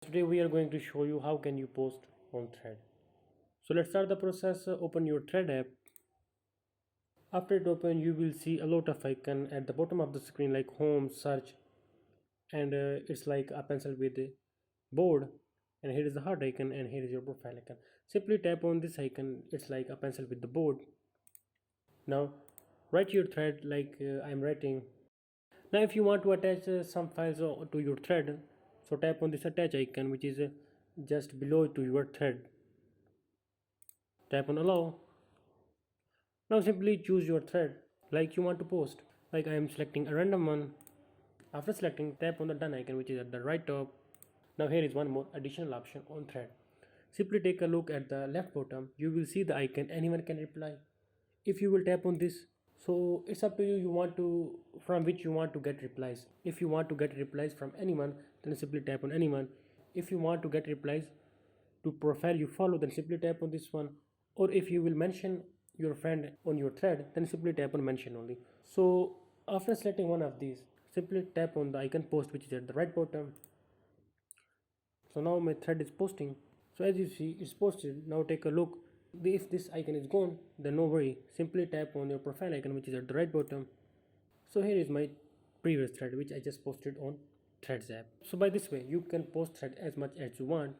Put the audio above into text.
Today we are going to show you how can you post on thread. So let's start the process. Open your thread app. After it open, you will see a lot of icon at the bottom of the screen like home, search, and it's like a pencil with a board, and here is the heart icon, and here is your profile icon. Simply tap on this icon. It's like a pencil with the board. Now write your thread like I'm writing. Now if you want to attach some files to your thread, so tap on this attach icon, which is just below to your thread. Tap on allow. Now simply choose your thread like you want to post. Like I am selecting a random one. After selecting, tap on the done icon, which is at the right top. Now here is one more additional option on thread. Simply take a look at the left bottom. You will see the icon anyone can reply. If you will tap on this, so it's up to you, you want to from which you want to get replies. If you want to get replies from anyone, then simply tap on anyone. If you want to get replies to profile you follow, then simply tap on this one. Or if you will mention your friend on your thread, then simply tap on mention only. So after selecting one of these, simply tap on the icon post, which is at the right bottom. So now my thread is posting. So as you see, it's posted. Now take a look. If this icon is gone, then no worry, simply tap on your profile icon, which is at the right bottom. So here is my previous thread which I just posted on Threads app. So by this way you can post thread as much as you want.